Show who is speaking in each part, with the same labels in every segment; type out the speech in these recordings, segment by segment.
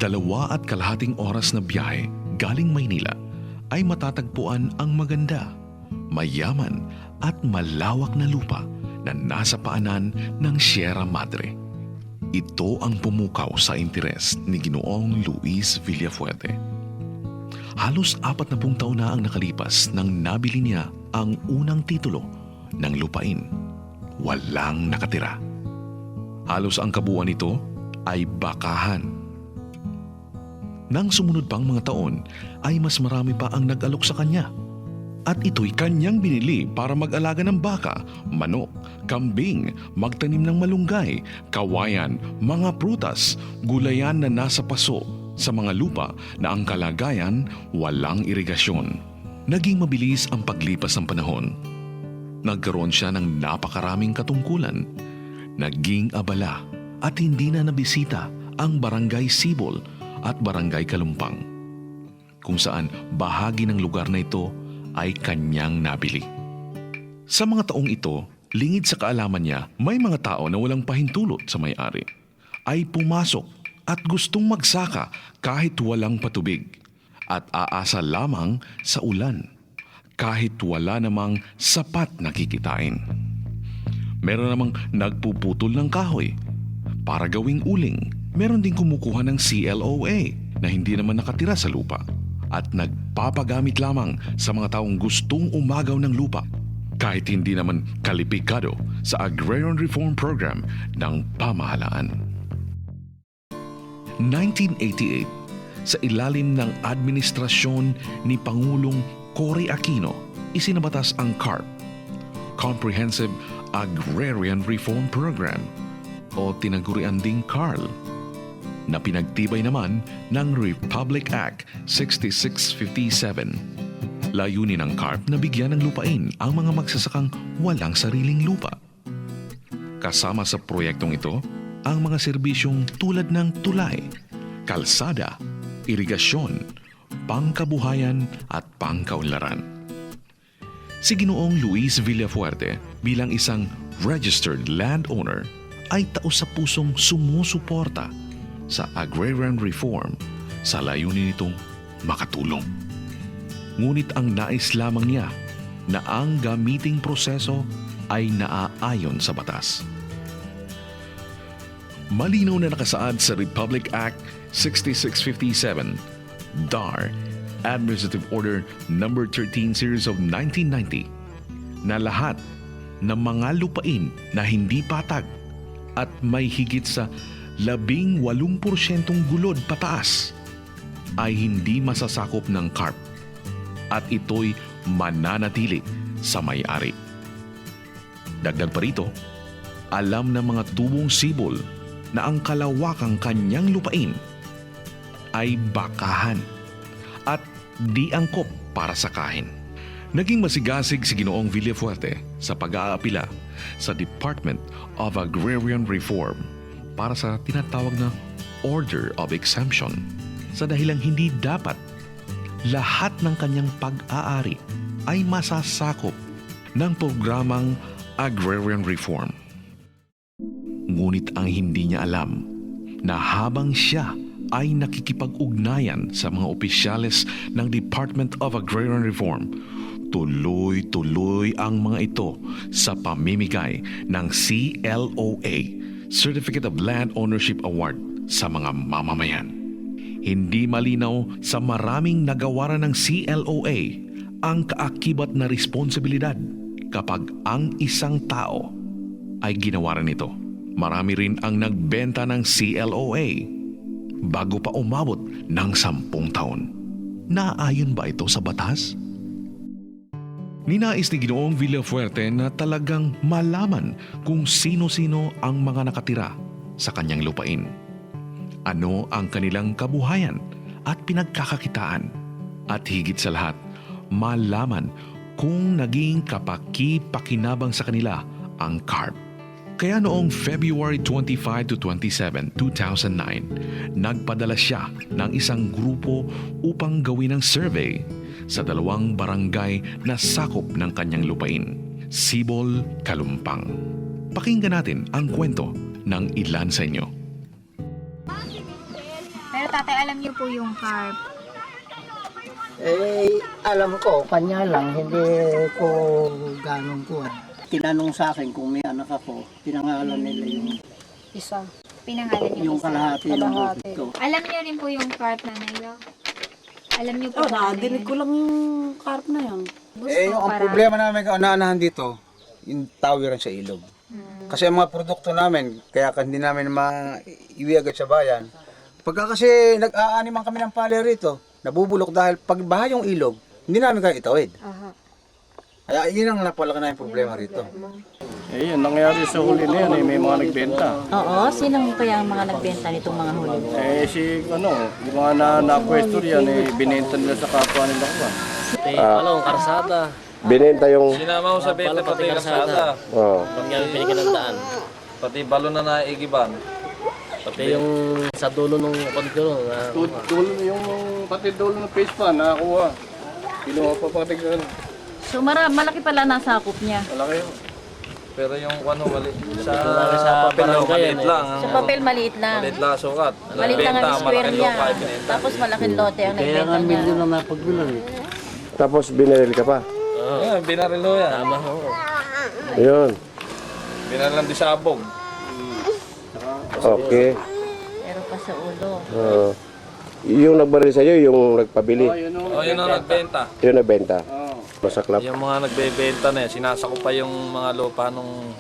Speaker 1: 2.5 oras na biyahe galing Maynila ay matatagpuan ang maganda, mayaman at malawak na lupa na nasa paanan ng Sierra Madre. Ito ang pumukaw sa interes ni Ginoong Luis Villafuerte. Halos 40 taon na ang nakalipas nang nabili niya ang unang titulo ng lupain. Walang nakatira. Halos ang kabuuan nito ay bakahan. Nang sumunod pang mga taon ay mas marami pa ang nag-alok sa kanya. At ito'y kanyang binili para mag-alaga ng baka, manok, kambing, magtanim ng malunggay, kawayan, mga prutas, gulayan na nasa paso sa mga lupa na ang kalagayan walang irigasyon. Naging mabilis ang paglipas ng panahon. Nagkaroon siya ng napakaraming katungkulan. Naging abala at hindi na nabisita ang Barangay Sibol at Barangay Kalumpang, kung saan bahagi ng lugar na ito ay kanyang nabili. Sa mga taong ito, lingid sa kaalaman niya, may mga tao na walang pahintulot sa may-ari ay pumasok at gustong magsaka kahit walang patubig at aasa lamang sa ulan kahit wala namang sapat na kikitain. Meron namang nagpuputol ng kahoy para gawing uling. Meron ding kumukuha ng CLOA na hindi naman nakatira sa lupa at nagpapagamit lamang sa mga taong gustong umagaw ng lupa kahit hindi naman kalipikado sa Agrarian Reform Program ng pamahalaan. 1988, sa ilalim ng administrasyon ni Pangulong Cory Aquino, isinabatas ang CARP, Comprehensive Agrarian Reform Program, o tinagurian ding CARL, na pinagtibay naman ng Republic Act 6657. Layunin ng CARP na bigyan ng lupain ang mga magsasakang walang sariling lupa. Kasama sa proyektong ito ang mga serbisyong tulad ng tulay, kalsada, irigasyon, pangkabuhayan at pangkaunlaran. Si Ginoong Luis Villafuerte bilang isang registered landowner ay taos sa pusong sumusuporta sa agrarian reform sa layunin nitong makatulong. Ngunit ang nais lamang niya na ang gamiting proseso ay naaayon sa batas. Malinaw na nakasaad sa Republic Act 6657, DAR, Administrative Order No. 13 Series of 1990, na lahat ng mga lupain na hindi patag at may higit sa 18% gulod pataas ay hindi masasakop ng CARP at ito'y mananatili sa may-ari. Dagdag pa rito, alam ng mga tubong sibol na ang kalawakang kanyang lupain ay bakahan at di angkop para sakahin. Naging masigasig si Ginoong Villafuerte sa pag-aapila sa Department of Agrarian Reform para sa tinatawag na Order of Exemption sa dahilang hindi dapat lahat ng kanyang pag-aari ay masasakop ng programang Agrarian Reform. Ngunit ang hindi niya alam na habang siya ay nakikipag-ugnayan sa mga opisyales ng Department of Agrarian Reform, tuloy-tuloy ang mga ito sa pamimigay ng CLOA, Certificate of Land Ownership Award, sa mga mamamayan. Hindi malinaw sa maraming nagawaran ng CLOA ang kaakibat na responsibilidad kapag ang isang tao ay ginawaran nito. Marami rin ang nagbenta ng CLOA bago pa umabot ng 10 taon. Naayon ba ito sa batas? Ninais ni Ginoong Villafuerte na talagang malaman kung sino-sino ang mga nakatira sa kanyang lupain. Ano ang kanilang kabuhayan at pinagkakakitaan. At higit sa lahat, malaman kung naging kapaki-pakinabang sa kanila ang CARP. Kaya noong February 25 to 27, 2009, nagpadala siya ng isang grupo upang gawin ang survey sa 2 barangay na sakop ng kanyang lupain, Sibol, Kalumpang. Pakinggan natin ang kwento ng ilan sa inyo.
Speaker 2: Pero Pero tatay, alam niyo po yung carp.
Speaker 3: Alam ko, kanya lang, hindi ko ganong kuwan. Tinanong sa akin kung may anak ako, pinangalan nila yung
Speaker 2: Pinangalan niyo
Speaker 3: yung
Speaker 2: isa.
Speaker 3: kalahati ng bukid ko.
Speaker 2: Alam niyo rin po yung carp na nayo. Alam niyo po
Speaker 4: Nadinig ko lang yung carp na yan.
Speaker 3: Yung ang problema namin kaunanahan dito, yung tawiran sa ilog. Kasi ang mga produkto namin, kaya hindi namin maiwi agad sa bayan. Pagka kasi nag-aaniman kami ng pala rito, nabubulok dahil pag baha yung ilog, hindi namin kaya itawid. Kaya yun ang napalaki na yung problema rito.
Speaker 5: Yun, nangyari sa huli na yan, may mga nagbenta.
Speaker 4: Oo, sino kaya ang mga nagbenta nitong mga huli?
Speaker 5: Yung mga na-question yan, binenta nila sa kapwa nila ko ba?
Speaker 6: Karsada.
Speaker 7: Binenta yung...
Speaker 6: Sinama ko sa benta pati karsada.
Speaker 7: Oh.
Speaker 6: Pag nga pinigyan ng daan. Pati balo na naigiban. Pati yung sa dulo nung konti
Speaker 5: Pati dulo ng face pa, nakakuha. Kinuha pa pati gano'n.
Speaker 4: So malaki pala nasakop niya.
Speaker 5: Malaki yun.
Speaker 6: pero yung mali sa papel maliit lang.
Speaker 4: Sa papel maliit lang.
Speaker 6: Maliit lang sukat.
Speaker 4: Maliit lang ang square
Speaker 6: malaking
Speaker 4: niya.
Speaker 6: lupa, ibinenta.
Speaker 4: Tapos malaking lote ang nagbenta niya.
Speaker 7: Tapos binaril ka pa.
Speaker 6: Yeah, binarilo yan. Tama ho.
Speaker 7: Ayun.
Speaker 6: Binaril lang di sabog.
Speaker 7: Okay.
Speaker 4: Pero pa sa ulo.
Speaker 7: Yung nagbaril sa'yo, yung nagpabili.
Speaker 6: Yun ang nagbenta.
Speaker 7: Yung nagbenta. Masaklap.
Speaker 6: Yung mga nagbebenta na yan, sinasako pa yung mga lupa nung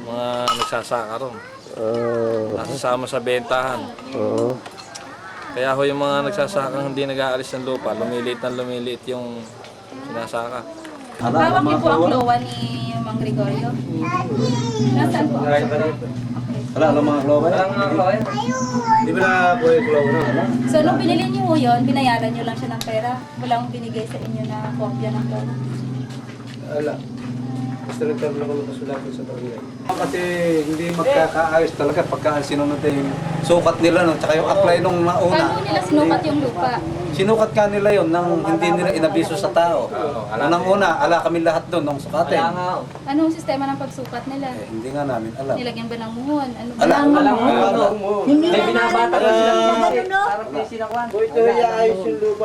Speaker 6: mga nagsasaka ron. Nasasama sa bentahan. Kaya ho yung mga nagsasakang hindi nag-aalis ng lupa, lumiliit yung sinasaka.
Speaker 8: Hawak niyo po ang klowa ni Mang Gregorio? Nasaan po?
Speaker 3: Wala ka mga klowa? Di ba na po yung klowa na?
Speaker 8: So, nung binili niyo po yun, binayaran niyo lang siya ng pera? Wala akong binigay sa inyo na kopya ng klowa?
Speaker 3: Wala. Basta nagkaroon ako magkasulatin sa barangay. Kasi hindi magkakaayos talaga pagka sinunod yung sukat nila no, tsaka yung apply nung nauna.
Speaker 8: Paano nila sinukat yung lupa?
Speaker 3: Sinukat ka nila yon nang hindi nila inabiso sa tao. Unang una, ala kami lahat doon nung sukatin.
Speaker 8: Anong sistema ng pagsukat nila?
Speaker 3: Hindi nga namin alam.
Speaker 8: Nilagyan ba ng muhon? Ano ba?
Speaker 3: Alam.
Speaker 4: Hindi na binabata ko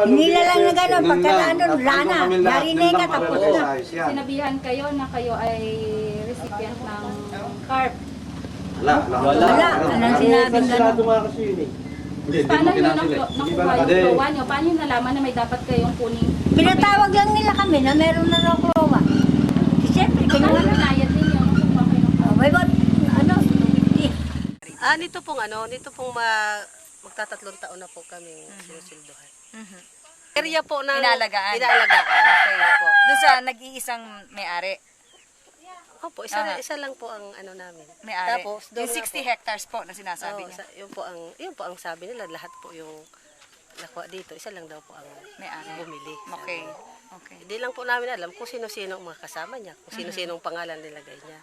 Speaker 4: Hindi na lang na gano'n. Pagka nanon, lana. Narinig ka tapos na.
Speaker 8: Sinabihan kayo na kayo ay recipient ng carp.
Speaker 4: Wala. Anong sinabing gano'n?
Speaker 8: Paano nyo nakuha yung klowa nyo? Paano nyo nalaman na may dapat kayong kuning?
Speaker 4: Pinatawag lang nila kami na meron na raw klowa. Siyempre,
Speaker 8: Paano
Speaker 4: kanya
Speaker 8: nanayad ninyo nung kumuha kayo ng klowa?
Speaker 4: may bot,
Speaker 9: Nito pong magtatatlong taon na po kami sinusilduhan. Area po ng
Speaker 10: Inaalagaan.
Speaker 9: Okay po.
Speaker 10: Doon sa nag-iisang may-ari.
Speaker 9: Opo, isa lang po ang ano namin.
Speaker 10: May-ari.
Speaker 9: Tapos
Speaker 10: Yung
Speaker 9: doon
Speaker 10: 60 hectares po na sinasabi niya.
Speaker 9: yun po ang sabi nila, lahat po yung nakuha dito, isa lang daw po ang
Speaker 10: May-ari.
Speaker 9: bumili.
Speaker 10: Okay. Okay.
Speaker 9: Hindi lang po namin alam kung sino-sino ang mga kasama niya, kung sino-sino ang pangalan nilagay niya.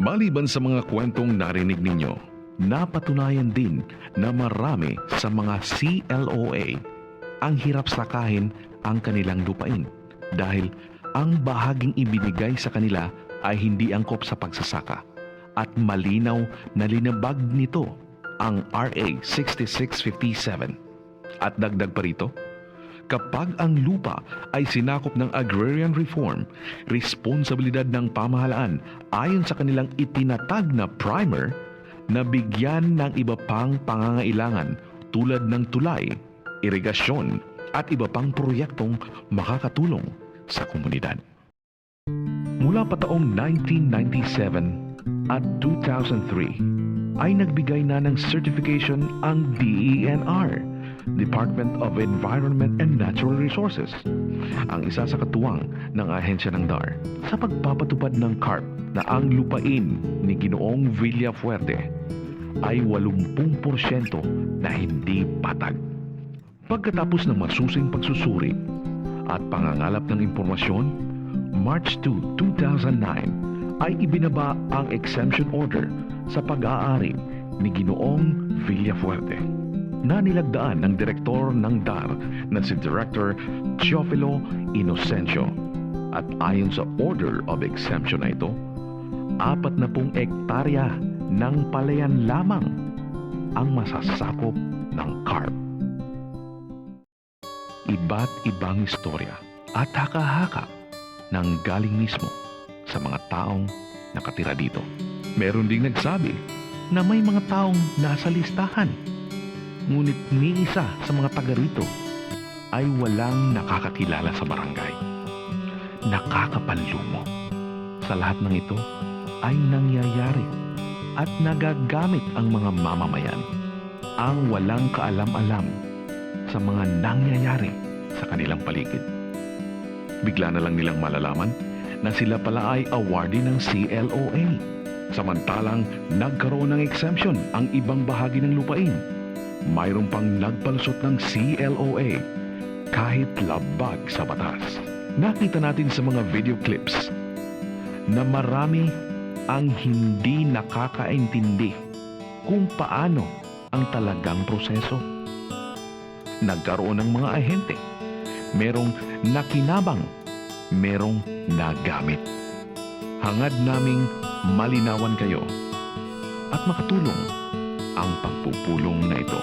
Speaker 1: Maliban sa mga kwentong narinig ninyo, napatunayan din na marami sa mga CLOA ang hirap sakahin ang kanilang lupain dahil ang bahaging ibinigay sa kanila ay hindi angkop sa pagsasaka at malinaw na linabag nito ang RA 6657. At dagdag pa rito, kapag ang lupa ay sinakop ng agrarian reform, responsibilidad ng pamahalaan ayon sa kanilang itinatag na primer na bigyan ng iba pang pangangailangan tulad ng tulay, irigasyon at iba pang proyektong makakatulong sa komunidad. Mula pa taong 1997 at 2003 ay nagbigay na ng certification ang DENR, Department of Environment and Natural Resources, ang isa sa katuwang ng ahensya ng DAR sa pagpapatupad ng CARP na ang lupain ni Ginoong Villafuerte ay 80% na hindi patag. Pagkatapos ng masusing pagsusuri at pangangalap ng impormasyon, March 2, 2009 ay ibinaba ang exemption order sa pag-aari ni Ginoong Villafuerte na nilagdaan ng direktor ng DAR na si Director Teofilo Inocencio. At ayon sa order of exemption na ito, 40 hektarya ng palayan lamang ang masasakop ng CARP. Iba't ibang istorya at haka-haka nang galing mismo sa mga taong nakatira dito. Meron ding nagsabi na may mga taong nasa listahan, ngunit ni isa sa mga taga rito ay walang nakakakilala sa barangay. Nakakapanlumo. Sa lahat ng ito ay nangyayari at nagagamit ang mga mamamayan ang walang kaalam-alam sa mga nangyayari sa kanilang paligid. Bigla na lang nilang malalaman na sila pala ay awardee ng CLOA. Samantalang nagkaroon ng exemption ang ibang bahagi ng lupain. Mayroon pang nagpalusot ng CLOA kahit labag sa batas. Nakita natin sa mga video clips na marami ang hindi nakakaintindi kung paano ang talagang proseso. Nagkaroon ng mga ahente, merong nakinabang, merong nagamit. Hangad naming malinawan kayo at makatulong ang pagpupulong na ito.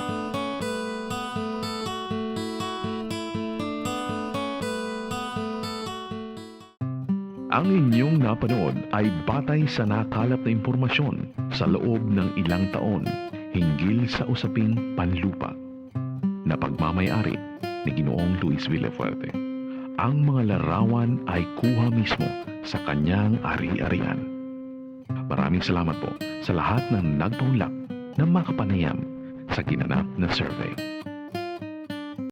Speaker 1: Ang inyong napanood ay batay sa nakalap na impormasyon sa loob ng ilang taon hinggil sa usaping panlupa na pagmamayari ni Ginoong Luis Villafuerte. Ang mga larawan ay kuha mismo sa kanyang ari-arian. Maraming salamat po sa lahat ng nagpaulak na makapanayam sa ginanap na survey.